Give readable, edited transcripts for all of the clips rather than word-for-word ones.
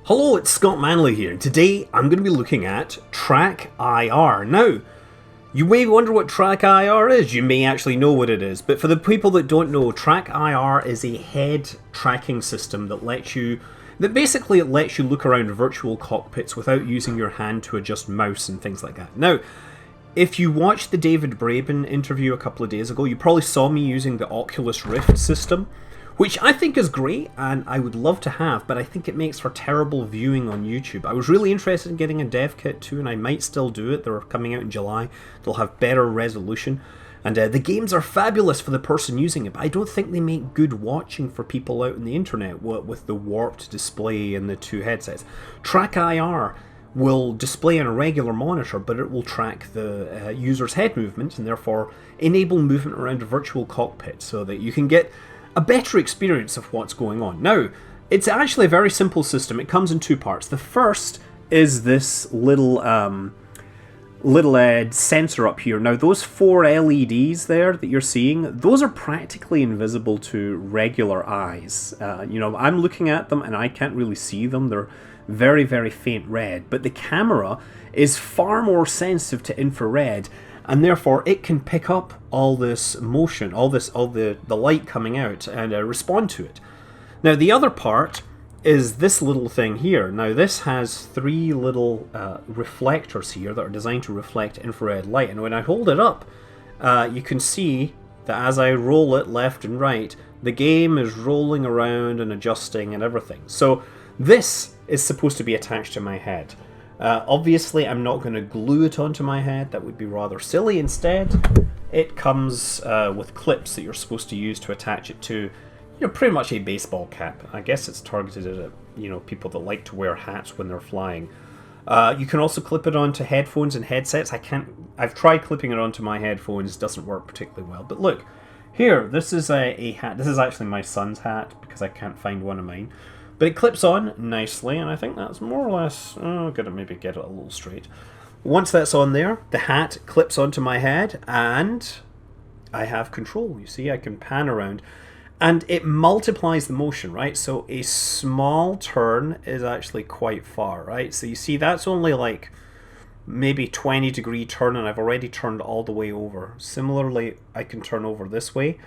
Hello, it's Scott Manley here, and today I'm going to be looking at TrackIR. Now, you may wonder what TrackIR is, you may actually know what it is, but for the people that don't know, TrackIR is a head tracking system that basically lets you look around virtual cockpits without using your hand to adjust mouse and things like that. Now, if you watched the David Braben interview a couple of days ago, you probably saw me using the Oculus Rift system, which I think is great and I would love to have, but I think it makes for terrible viewing on YouTube. I was really interested in getting a dev kit too, and I might still do it. They're coming out in July. They'll have better resolution. And the games are fabulous for the person using it, but I don't think they make good watching for people out on the internet with the warped display and the two headsets. TrackIR will display on a regular monitor, but it will track the user's head movement and therefore enable movement around a virtual cockpit so that you can get a better experience of what's going on. Now, it's actually a very simple system. It comes in two parts. The first is this little sensor up here. Now, those four LEDs there that you're seeing, those are practically invisible to regular eyes. I'm looking at them and I can't really see them. They're very, very faint red. But the camera is far more sensitive to infrared, and therefore it can pick up all this motion, all the light coming out, and respond to it. Now the other part is this little thing here. Now this has three little reflectors here that are designed to reflect infrared light, and when I hold it up, you can see that as I roll it left and right, the game is rolling around and adjusting and everything. So this is supposed to be attached to my head. Obviously, I'm not going to glue it onto my head. That would be rather silly. Instead, it comes with clips that you're supposed to use to attach it to, pretty much a baseball cap. I guess it's targeted at, people that like to wear hats when they're flying. You can also clip it onto headphones and headsets. I've tried clipping it onto my headphones. Doesn't work particularly well. But look, here, this is a hat. This is actually my son's hat because I can't find one of mine. But it clips on nicely, and I think that's more or less... I'm going to maybe get it a little straight. Once that's on there, the hat clips onto my head, and I have control. You see, I can pan around, and it multiplies the motion, right? So a small turn is actually quite far, right? So you see, that's only like maybe 20-degree turn, and I've already turned all the way over. Similarly, I can turn over this way.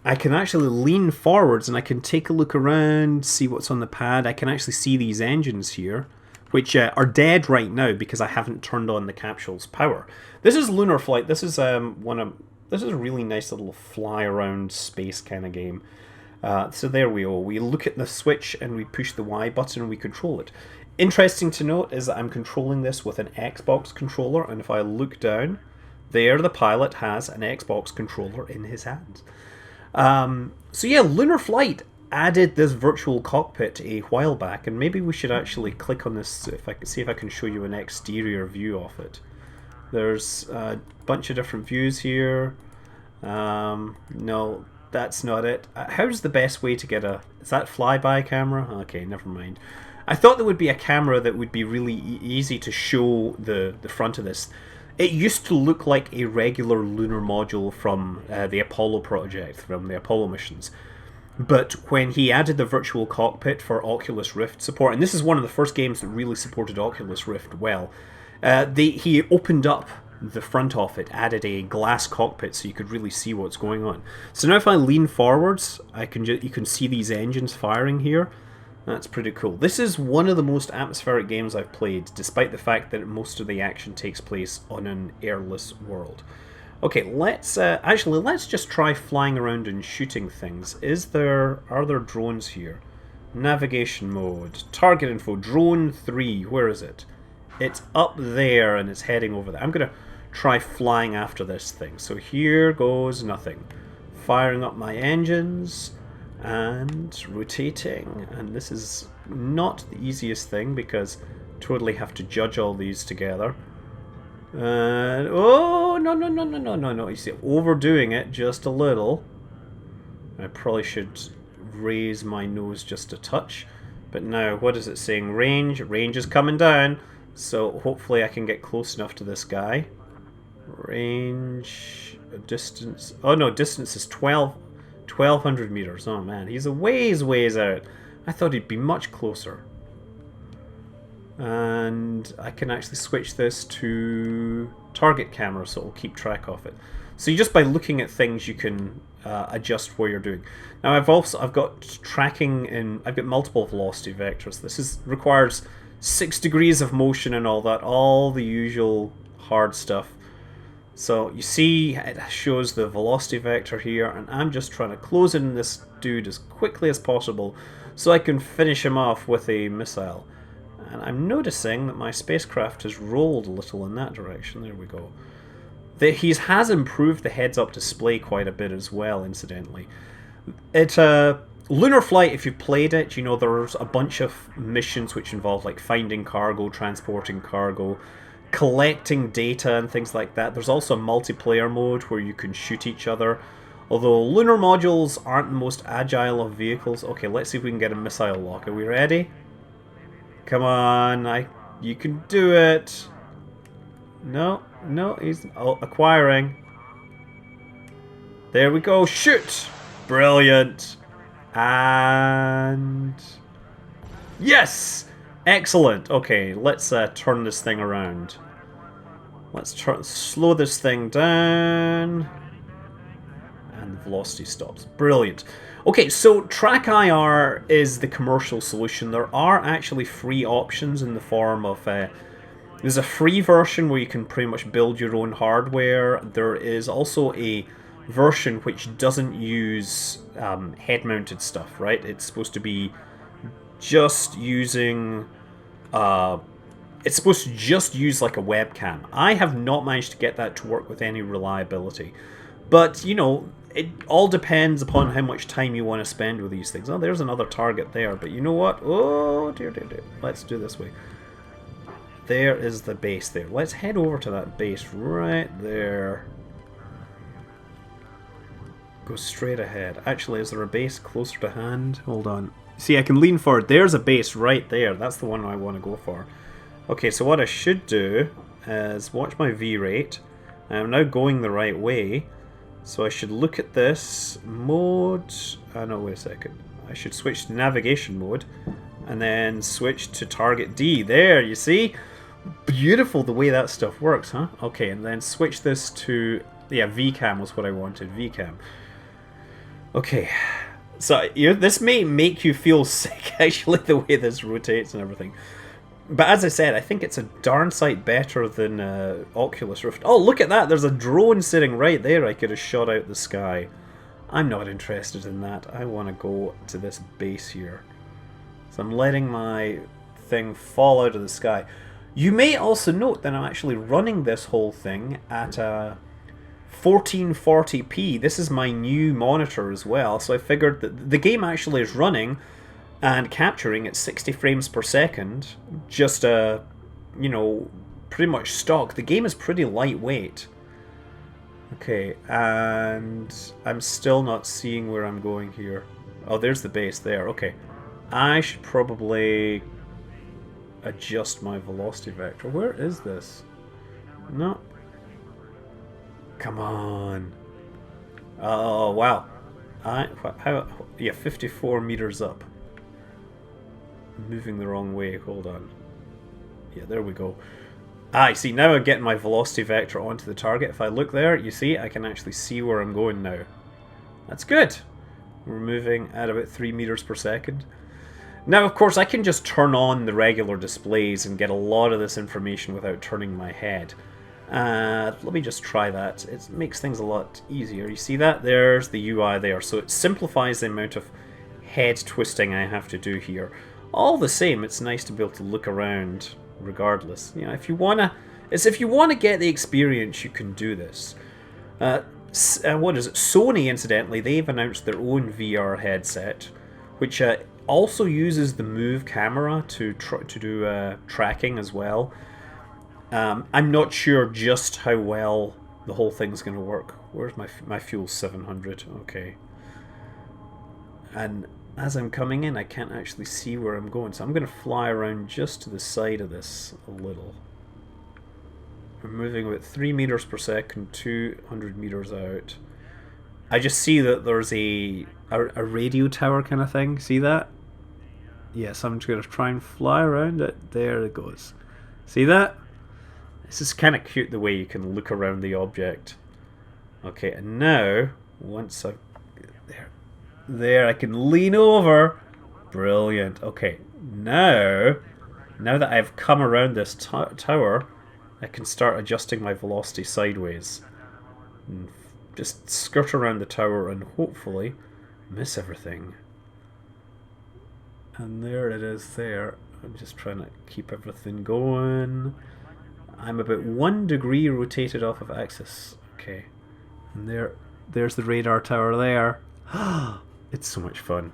I can actually lean forwards and I can take a look around, see what's on the pad. I can actually see these engines here, which are dead right now because I haven't turned on the capsule's power. This is Lunar Flight. This is a really nice little fly around space kind of game. So there we go. We look at the switch and we push the Y button and we control it. Interesting to note is that I'm controlling this with an Xbox controller, and if I look down, there the pilot has an Xbox controller in his hands. So yeah, Lunar Flight added this virtual cockpit a while back, and maybe we should actually click on this if I can see if I can show you an exterior view of it. There's a bunch of different views here. No, that's not it. How's the best way to get is that flyby camera? Okay, never mind. I thought there would be a camera that would be really easy to show the front of this. It used to look like a regular lunar module from the Apollo project, from the Apollo missions. But when he added the virtual cockpit for Oculus Rift support, and this is one of the first games that really supported Oculus Rift well, he opened up the front of it, added a glass cockpit so you could really see what's going on. So now if I lean forwards, you can see these engines firing here. That's pretty cool. This is one of the most atmospheric games I've played, despite the fact that most of the action takes place on an airless world. Okay, let's just try flying around and shooting things. Are there drones here? Navigation mode, target info, drone 3, where is it? It's up there and it's heading over there. I'm going to try flying after this thing. So here goes nothing. Firing up my engines and rotating, and this is not the easiest thing because I totally have to judge all these together. Oh no, you see, overdoing it just a little. I probably should raise my nose just a touch, but now what is it saying? Range is coming down, so hopefully I can get close enough to this guy. Range, distance, oh no, distance is 12 1,200 meters. Oh man, he's a ways out. I thought he'd be much closer. And I can actually switch this to target camera, so it'll keep track of it. So just by looking at things, you can adjust what you're doing. Now I've got tracking in. I've got multiple velocity vectors. This requires 6 degrees of motion and all that, all the usual hard stuff. So you see, it shows the velocity vector here, and I'm just trying to close in this dude as quickly as possible so I can finish him off with a missile. And I'm noticing that my spacecraft has rolled a little in that direction. There we go. He has improved the heads-up display quite a bit as well, incidentally. Lunar Flight, if you played it, you know there's a bunch of missions which involve like finding cargo, transporting cargo, collecting data and things like that. There's also a multiplayer mode where you can shoot each other. Although lunar modules aren't the most agile of vehicles. Okay, let's see if we can get a missile lock. Are we ready? Come on, you can do it. No, he's acquiring. There we go, shoot! Brilliant. And yes! Excellent. Okay, let's turn this thing around. Let's slow this thing down. And the velocity stops. Brilliant. Okay, so TrackIR is the commercial solution. There are actually free options in the form of... there's a free version where you can pretty much build your own hardware. There is also a version which doesn't use head-mounted stuff, right? It's supposed to be just using... it's supposed to just use like a webcam. I have not managed to get that to work with any reliability. But, you know... it all depends upon how much time you want to spend with these things. Oh, there's another target there, but you know what? Oh, dear. Let's do this way. There is the base there. Let's head over to that base right there. Go straight ahead. Actually, is there a base closer to hand? Hold on. See, I can lean forward. There's a base right there. That's the one I want to go for. Okay, so what I should do is watch my V-rate. I'm now going the right way. So I should look at this mode. No, wait a second. I should switch to navigation mode and then switch to target D. There, you see? Beautiful the way that stuff works, huh? Okay, and then switch this to... yeah, VCAM was what I wanted. VCAM. Okay. So this may make you feel sick, actually, the way this rotates and everything. But as I said, I think it's a darn sight better than Oculus Rift. Oh, look at that! There's a drone sitting right there I could have shot out the sky. I'm not interested in that. I want to go to this base here. So I'm letting my thing fall out of the sky. You may also note that I'm actually running this whole thing at 1440p. This is my new monitor as well, so I figured that the game actually is running and capturing at 60 frames per second, just you know, pretty much stock. The game is pretty lightweight. Okay, and I'm still not seeing where I'm going here. Oh, there's the base there. Okay, I should probably adjust my velocity vector. Where is this? No. Come on. Oh, wow. Yeah, 54 meters up. Moving the wrong way. Hold on. Yeah, there we go. I see. Now I'm getting my velocity vector onto the target. If I look there, you see, I can actually see where I'm going now. That's good. We're moving at about 3 meters per second. Now, of course, I can just turn on the regular displays and get a lot of this information without turning my head. Let me just try that. It makes things a lot easier. You see that? There's the UI there. So it simplifies the amount of head twisting I have to do here. All the same, it's nice to be able to look around regardless. You know, if you wanna get the experience, you can do this. What is it? Sony, incidentally, they've announced their own VR headset, which also uses the Move camera to do tracking as well. I'm not sure just how well the whole thing's going to work. Where's my fuel? 700. Okay. And as I'm coming in, I can't actually see where I'm going, so I'm going to fly around just to the side of this a little. I'm moving about 3 meters per second, 200 meters out. I just see that there's a radio tower kind of thing. See that? Yes, I'm just going to try and fly around it. There it goes. See that? This is kind of cute the way you can look around the object. Okay, and now, once I've... There, I can lean over. Brilliant. Okay, now that I've come around this tower, I can start adjusting my velocity sideways. And just skirt around the tower and hopefully miss everything. And there it is there. I'm just trying to keep everything going. I'm about 1 degree rotated off of axis. Okay. And there's the radar tower there. It's so much fun.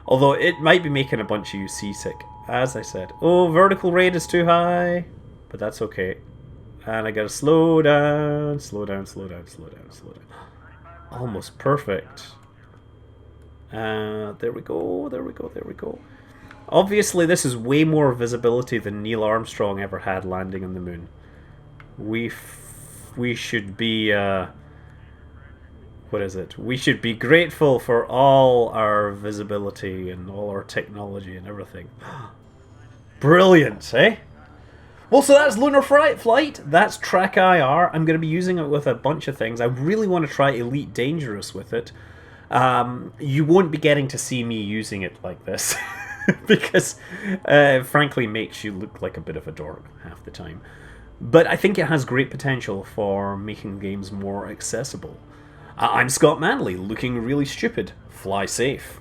Although it might be making a bunch of you seasick. As I said. Oh, vertical rate is too high. But that's okay. And I gotta slow down, slow down, slow down, slow down, slow down. Almost perfect. There we go, there we go, there we go. Obviously, this is way more visibility than Neil Armstrong ever had landing on the moon. We should be, what is it? We should be grateful for all our visibility and all our technology and everything. Brilliant, eh? Well, so that's Lunar Flight. That's TrackIR. I'm going to be using it with a bunch of things. I really want to try Elite Dangerous with it. You won't be getting to see me using it like this. Because, frankly, makes you look like a bit of a dork half the time. But I think it has great potential for making games more accessible. I'm Scott Manley, looking really stupid. Fly safe.